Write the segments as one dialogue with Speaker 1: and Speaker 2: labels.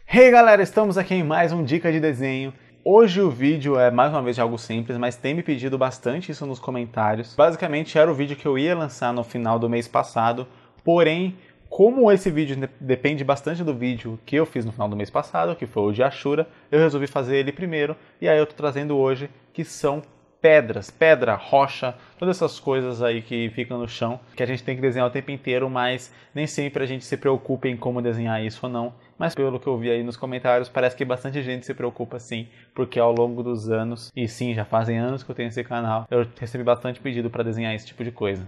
Speaker 1: Hey galera, estamos aqui em mais um Dica de Desenho. Hoje o vídeo é mais uma vez de algo simples, mas tem me pedido bastante isso nos comentários. Basicamente era o vídeo que eu ia lançar no final do mês passado, porém, como esse vídeo depende bastante do vídeo que eu fiz no final do mês passado, que foi o de Ashura, eu resolvi fazer ele primeiro, e aí eu tô trazendo hoje, que são pedras, pedra, rocha, todas essas coisas aí que ficam no chão, que a gente tem que desenhar o tempo inteiro, mas nem sempre a gente se preocupa em como desenhar isso ou não. Mas pelo que eu vi aí nos comentários, parece que bastante gente se preocupa sim, porque ao longo dos anos, e sim, já fazem anos que eu tenho esse canal, eu recebi bastante pedido para desenhar esse tipo de coisa.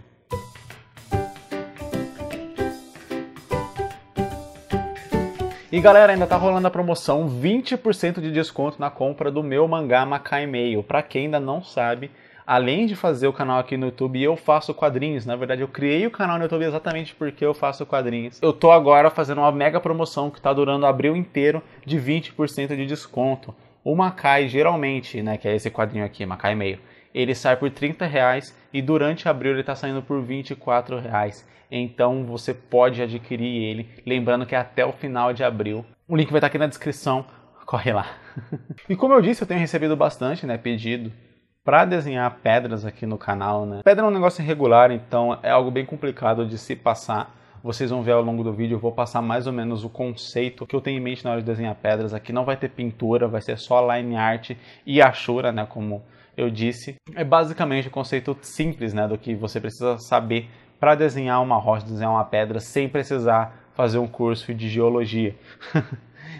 Speaker 1: E galera, ainda tá rolando a promoção 20% de desconto na compra do meu mangá Makai Meio. Pra quem ainda não sabe, além de fazer o canal aqui no YouTube, eu faço quadrinhos. Na verdade, eu criei o canal no YouTube exatamente porque eu faço quadrinhos. Eu tô agora fazendo uma mega promoção que tá durando abril inteiro de 20% de desconto. O Makai, geralmente, né, que é esse quadrinho aqui, Makai Meio, ele sai por R$30 e durante abril ele está saindo por R$24. Então você pode adquirir ele, lembrando que é até o final de abril. O link vai estar aqui na descrição, corre lá. E como eu disse, eu tenho recebido bastante, né, pedido para desenhar pedras aqui no canal, né. Pedra é um negócio irregular, então é algo bem complicado de se passar. Vocês vão ver ao longo do vídeo, eu vou passar mais ou menos o conceito que eu tenho em mente na hora de desenhar pedras. Aqui não vai ter pintura, vai ser só line art e Ashura, né, como eu disse. É basicamente um conceito simples, né, do que você precisa saber para desenhar uma rocha, desenhar uma pedra, sem precisar fazer um curso de geologia.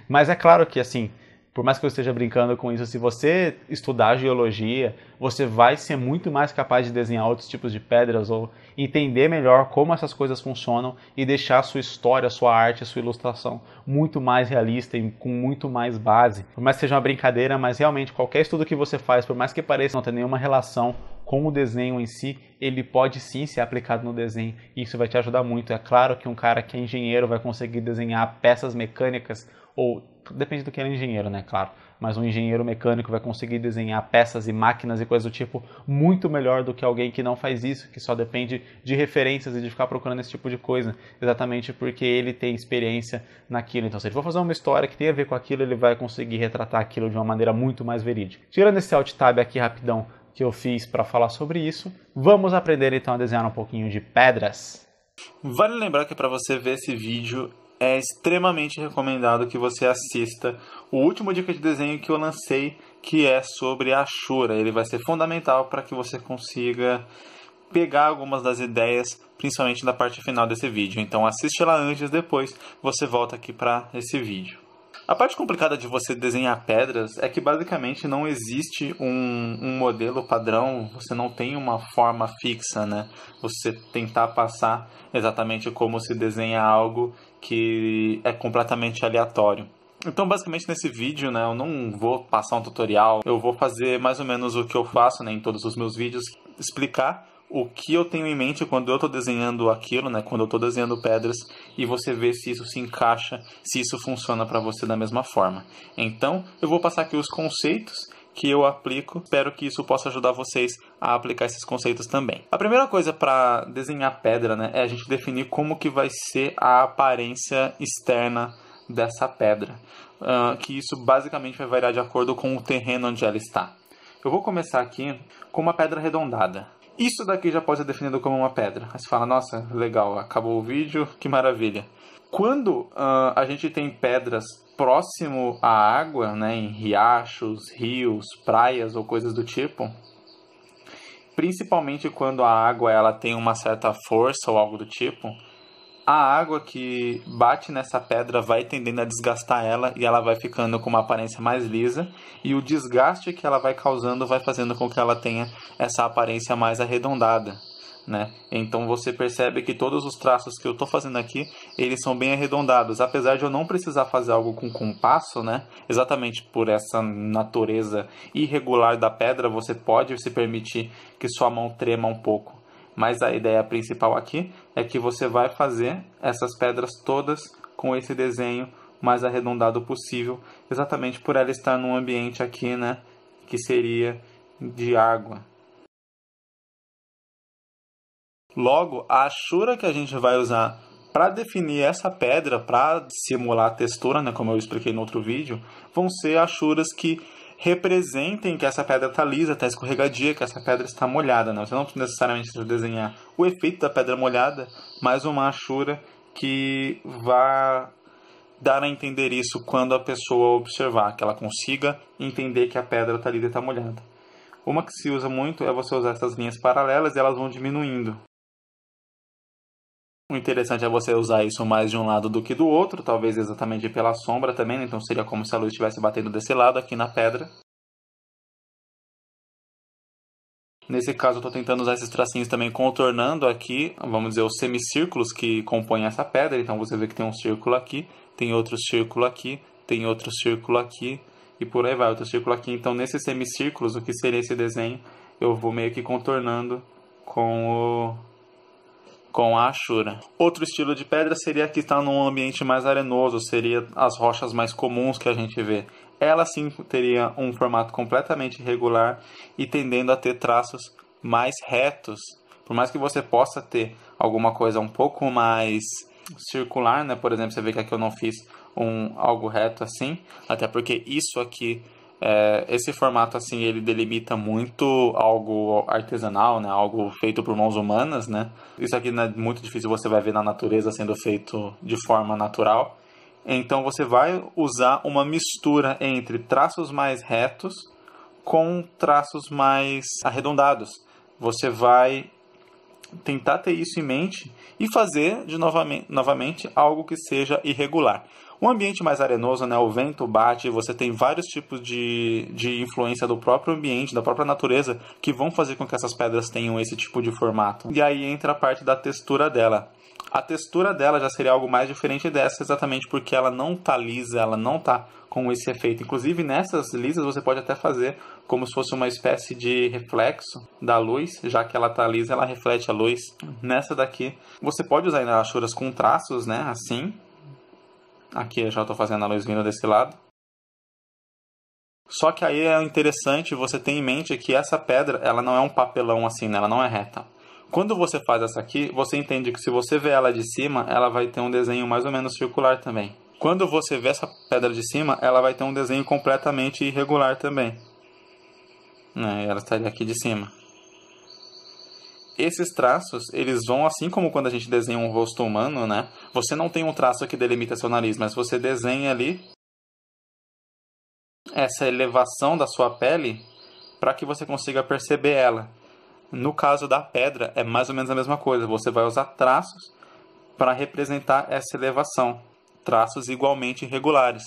Speaker 1: Mas é claro que, assim, por mais que eu esteja brincando com isso, se você estudar geologia, você vai ser muito mais capaz de desenhar outros tipos de pedras ou entender melhor como essas coisas funcionam e deixar a sua história, a sua arte, a sua ilustração muito mais realista e com muito mais base. Por mais que seja uma brincadeira, mas realmente qualquer estudo que você faz, por mais que pareça não ter nenhuma relação com o desenho em si, ele pode sim ser aplicado no desenho e isso vai te ajudar muito. É claro que um cara que é engenheiro vai conseguir desenhar peças mecânicas ou depende do que ele é engenheiro, né, claro. Mas um engenheiro mecânico vai conseguir desenhar peças e máquinas e coisas do tipo muito melhor do que alguém que não faz isso, que só depende de referências e de ficar procurando esse tipo de coisa, exatamente porque ele tem experiência naquilo. Então, se ele for fazer uma história que tem a ver com aquilo, ele vai conseguir retratar aquilo de uma maneira muito mais verídica. Tirando esse alt tab aqui rapidão que eu fiz para falar sobre isso, vamos aprender então a desenhar um pouquinho de pedras.
Speaker 2: Vale lembrar que para você ver esse vídeo é extremamente recomendado que você assista o último dica de desenho que eu lancei, que é sobre a Ashura. Ele vai ser fundamental para que você consiga pegar algumas das ideias, principalmente da parte final desse vídeo. Então assiste lá antes, depois você volta aqui para esse vídeo. A parte complicada de você desenhar pedras é que basicamente não existe um modelo padrão, você não tem uma forma fixa, né? Você tentar passar exatamente como se desenha algo que é completamente aleatório. Então, basicamente, nesse vídeo, né, eu não vou passar um tutorial, eu vou fazer mais ou menos o que eu faço, né, em todos os meus vídeos, explicar o que eu tenho em mente quando eu estou desenhando aquilo, né, quando eu estou desenhando pedras, e você vê se isso se encaixa, se isso funciona para você da mesma forma. Então, eu vou passar aqui os conceitos que eu aplico, espero que isso possa ajudar vocês a aplicar esses conceitos também. A primeira coisa para desenhar pedra, né, é a gente definir como que vai ser a aparência externa dessa pedra, que isso basicamente vai variar de acordo com o terreno onde ela está. Eu vou começar aqui com uma pedra arredondada. Isso daqui já pode ser definido como uma pedra. Aí você fala, nossa, legal, acabou o vídeo, que maravilha. Quando a gente tem pedras próximo à água, né, em riachos, rios, praias ou coisas do tipo, principalmente quando a água ela tem uma certa força ou algo do tipo, a água que bate nessa pedra vai tendendo a desgastar ela e ela vai ficando com uma aparência mais lisa, e o desgaste que ela vai causando vai fazendo com que ela tenha essa aparência mais arredondada, né? Então você percebe que todos os traços que eu estou fazendo aqui, eles são bem arredondados, apesar de eu não precisar fazer algo com compasso, né? Exatamente por essa natureza irregular da pedra, você pode se permitir que sua mão trema um pouco. Mas a ideia principal aqui é que você vai fazer essas pedras todas com esse desenho mais arredondado possível, exatamente por ela estar num ambiente aqui, né, que seria de água. Logo, a Ashura que a gente vai usar Para definir essa pedra, para simular a textura, né, como eu expliquei no outro vídeo, vão ser achuras que representem que essa pedra está lisa, está escorregadia, que essa pedra está molhada. Né? Você não necessariamente precisa desenhar o efeito da pedra molhada, mas uma achura que vá dar a entender isso quando a pessoa observar, que ela consiga entender que a pedra está lisa e está molhada. Uma que se usa muito é você usar essas linhas paralelas e elas vão diminuindo. O interessante é você usar isso mais de um lado do que do outro, talvez exatamente pela sombra também, né? Então seria como se a luz estivesse batendo desse lado aqui na pedra. Nesse caso eu estou tentando usar esses tracinhos também contornando aqui, vamos dizer, os semicírculos que compõem essa pedra. Então você vê que tem um círculo aqui, tem outro círculo aqui, tem outro círculo aqui e por aí vai, outro círculo aqui. Então nesses semicírculos, o que seria esse desenho, eu vou meio que contornando com a achura. Outro estilo de pedra seria que está num ambiente mais arenoso, seria as rochas mais comuns que a gente vê. Ela sim teria um formato completamente irregular e tendendo a ter traços mais retos. Por mais que você possa ter alguma coisa um pouco mais circular, né? Por exemplo, você vê que aqui eu não fiz algo reto assim, até porque isso aqui esse formato assim ele delimita muito algo artesanal, né? Algo feito por mãos humanas, né? Isso aqui não é muito difícil, você vai ver na natureza sendo feito de forma natural. Então você vai usar uma mistura entre traços mais retos com traços mais arredondados. Você vai tentar ter isso em mente e fazer novamente algo que seja irregular. Um ambiente mais arenoso, né, o vento bate, você tem vários tipos de influência do próprio ambiente, da própria natureza, que vão fazer com que essas pedras tenham esse tipo de formato. E aí entra a parte da textura dela. A textura dela já seria algo mais diferente dessa, exatamente porque ela não está lisa, ela não está com esse efeito. Inclusive, nessas lisas você pode até fazer como se fosse uma espécie de reflexo da luz, já que ela está lisa, ela reflete a luz. Nessa daqui, você pode usar ainda achuras com traços, né, assim. Aqui eu já estou fazendo a luz vindo desse lado. Só que aí é interessante você ter em mente que essa pedra, ela não é um papelão assim, né? Ela não é reta. Quando você faz essa aqui, você entende que se você vê ela de cima, ela vai ter um desenho mais ou menos circular também. Quando você vê essa pedra de cima, ela vai ter um desenho completamente irregular também. Ela estaria aqui de cima. Esses traços, eles vão, assim como quando a gente desenha um rosto humano, né? Você não tem um traço que delimita seu nariz, mas você desenha ali essa elevação da sua pele para que você consiga perceber ela. No caso da pedra, é mais ou menos a mesma coisa. Você vai usar traços para representar essa elevação. Traços igualmente irregulares.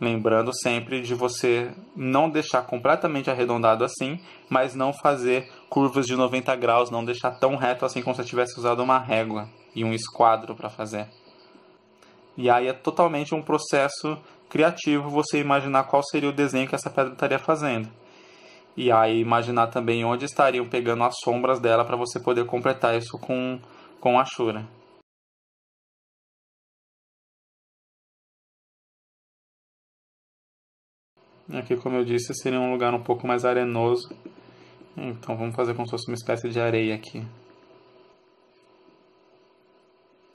Speaker 2: Lembrando sempre de você não deixar completamente arredondado assim, mas não fazer curvas de 90 graus, não deixar tão reto assim como se tivesse usado uma régua e um esquadro para fazer. E aí é totalmente um processo criativo você imaginar qual seria o desenho que essa pedra estaria fazendo. E aí imaginar também onde estariam pegando as sombras dela para você poder completar isso com a achura. Aqui, como eu disse, seria um lugar um pouco mais arenoso. Então vamos fazer como se fosse uma espécie de areia aqui.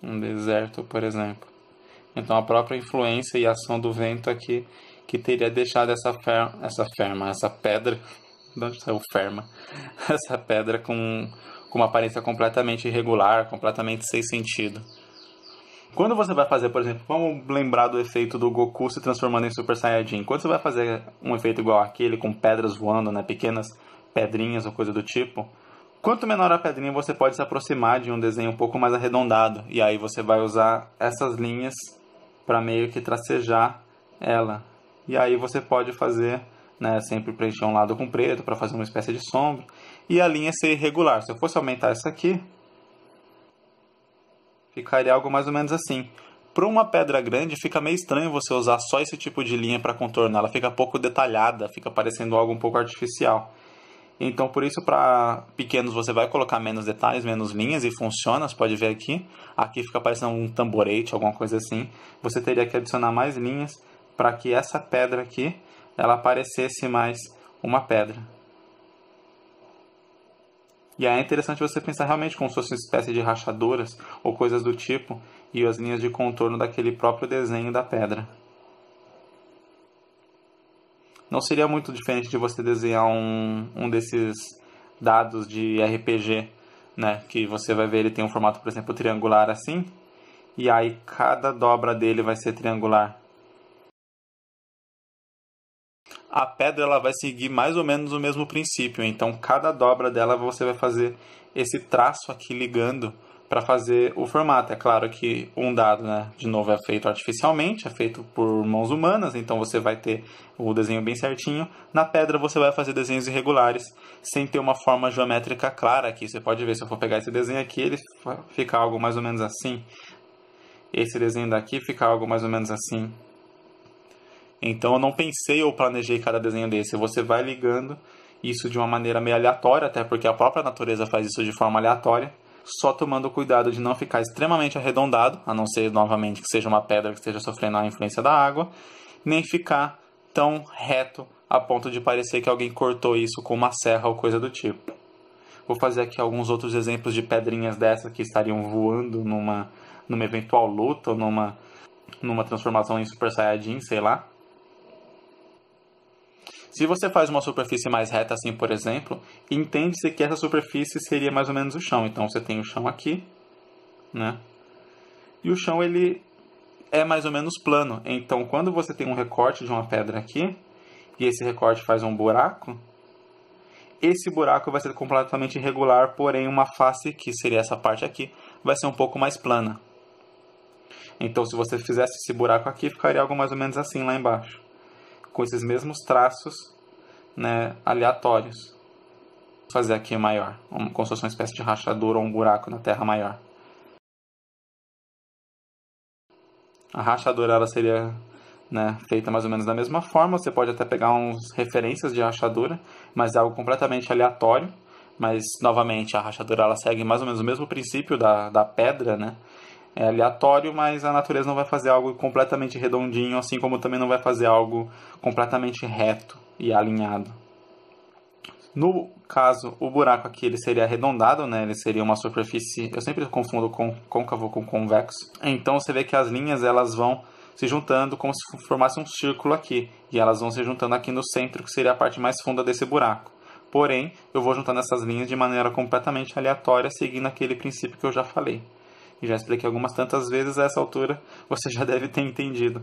Speaker 2: Um deserto, por exemplo. Então a própria influência e ação do vento aqui que teria deixado essa pedra, de onde saiu ferma? Essa pedra com uma aparência completamente irregular, completamente sem sentido. Quando você vai fazer, por exemplo, vamos lembrar do efeito do Goku se transformando em Super Saiyajin. Quando você vai fazer um efeito igual aquele, com pedras voando, né, pequenas pedrinhas ou coisa do tipo, quanto menor a pedrinha, você pode se aproximar de um desenho um pouco mais arredondado. E aí você vai usar essas linhas para meio que tracejar ela. E aí você pode fazer, né, sempre preencher um lado com preto para fazer uma espécie de sombra. E a linha ser irregular. Se eu fosse aumentar essa aqui, ficaria algo mais ou menos assim. Para uma pedra grande, fica meio estranho você usar só esse tipo de linha para contornar. Ela fica pouco detalhada, fica parecendo algo um pouco artificial. Então, por isso, para pequenos, você vai colocar menos detalhes, menos linhas e funciona. Você pode ver aqui. Aqui fica parecendo um tamborete, alguma coisa assim. Você teria que adicionar mais linhas para que essa pedra aqui, ela parecesse mais uma pedra. E aí é interessante você pensar realmente como se fosse uma espécie de rachaduras ou coisas do tipo, e as linhas de contorno daquele próprio desenho da pedra. Não seria muito diferente de você desenhar um desses dados de RPG, né? Que você vai ver, ele tem um formato, por exemplo, triangular assim, e aí cada dobra dele vai ser triangular. A pedra ela vai seguir mais ou menos o mesmo princípio, então cada dobra dela você vai fazer esse traço aqui ligando para fazer o formato. É claro que um dado, né, de novo, é feito artificialmente, é feito por mãos humanas, então você vai ter o desenho bem certinho. Na pedra você vai fazer desenhos irregulares, sem ter uma forma geométrica clara aqui. Você pode ver, se eu for pegar esse desenho aqui, ele fica algo mais ou menos assim. Esse desenho daqui fica algo mais ou menos assim. Então eu não pensei ou planejei cada desenho desse. Você vai ligando isso de uma maneira meio aleatória, até porque a própria natureza faz isso de forma aleatória, só tomando cuidado de não ficar extremamente arredondado, a não ser novamente que seja uma pedra que esteja sofrendo a influência da água, nem ficar tão reto a ponto de parecer que alguém cortou isso com uma serra ou coisa do tipo. Vou fazer aqui alguns outros exemplos de pedrinhas dessas que estariam voando numa eventual luta ou numa transformação em Super Saiyajin, sei lá. Se você faz uma superfície mais reta assim, por exemplo, entende-se que essa superfície seria mais ou menos o chão. Então você tem o chão aqui, né? E o chão ele é mais ou menos plano. Então quando você tem um recorte de uma pedra aqui, e esse recorte faz um buraco, esse buraco vai ser completamente irregular, porém uma face, que seria essa parte aqui, vai ser um pouco mais plana. Então se você fizesse esse buraco aqui, ficaria algo mais ou menos assim lá embaixo, com esses mesmos traços, né, aleatórios. Vou fazer aqui maior, como se fosse uma espécie de rachadura ou um buraco na terra maior. A rachadura ela seria, né, feita mais ou menos da mesma forma. Você pode até pegar uns referências de rachadura, mas é algo completamente aleatório. Mas, novamente, a rachadura ela segue mais ou menos o mesmo princípio da pedra, né? É aleatório, mas a natureza não vai fazer algo completamente redondinho, assim como também não vai fazer algo completamente reto e alinhado. No caso, o buraco aqui ele seria arredondado, né? Ele seria uma superfície, eu sempre confundo côncavo com convexo. Então você vê que as linhas elas vão se juntando como se formasse um círculo aqui, e elas vão se juntando aqui no centro, que seria a parte mais funda desse buraco. Porém, eu vou juntando essas linhas de maneira completamente aleatória, seguindo aquele princípio que eu já falei. E já expliquei algumas tantas vezes, a essa altura você já deve ter entendido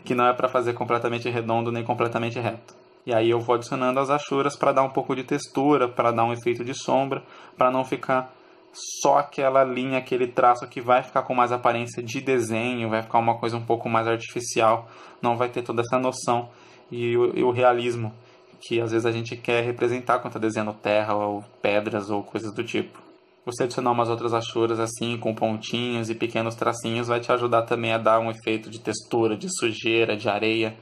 Speaker 2: que não é para fazer completamente redondo nem completamente reto. E aí eu vou adicionando as achuras para dar um pouco de textura, para dar um efeito de sombra, para não ficar só aquela linha, aquele traço que vai ficar com mais aparência de desenho, vai ficar uma coisa um pouco mais artificial, não vai ter toda essa noção e o realismo que às vezes a gente quer representar quando está desenhando terra ou pedras ou coisas do tipo. Você adicionar umas outras achuras assim, com pontinhos e pequenos tracinhos, vai te ajudar também a dar um efeito de textura, de sujeira, de areia,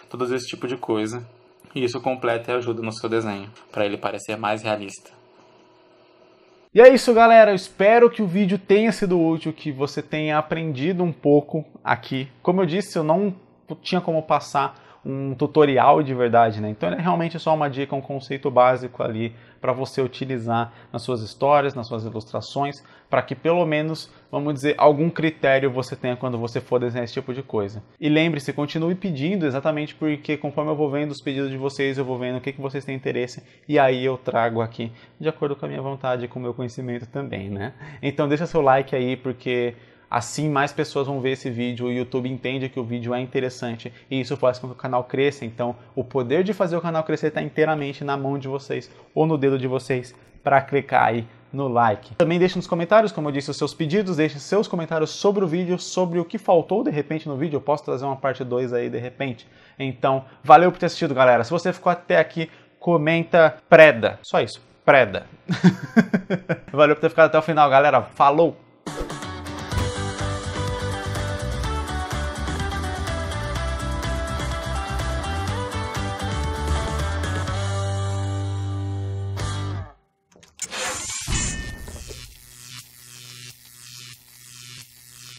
Speaker 2: todo esse tipo de coisa. E isso completa e ajuda no seu desenho, para ele parecer mais realista.
Speaker 1: E é isso, galera. Eu espero que o vídeo tenha sido útil, que você tenha aprendido um pouco aqui. Como eu disse, eu não tinha como passar um tutorial de verdade, né? Então ele é realmente só uma dica, um conceito básico ali para você utilizar nas suas histórias, nas suas ilustrações, para que pelo menos, vamos dizer, algum critério você tenha quando você for desenhar esse tipo de coisa. E lembre-se, continue pedindo, exatamente porque conforme eu vou vendo os pedidos de vocês, eu vou vendo o que vocês têm interesse e aí eu trago aqui de acordo com a minha vontade e com o meu conhecimento também, né? Então deixa seu like aí, porque assim mais pessoas vão ver esse vídeo, o YouTube entende que o vídeo é interessante e isso faz com que o canal cresça. Então o poder de fazer o canal crescer está inteiramente na mão de vocês ou no dedo de vocês para clicar aí no like. Também deixe nos comentários, como eu disse, os seus pedidos, deixe seus comentários sobre o vídeo, sobre o que faltou de repente no vídeo, eu posso trazer uma parte 2 aí de repente. Então valeu por ter assistido, galera. Se você ficou até aqui, comenta preda, só isso, preda. Valeu por ter ficado até o final, galera. Falou!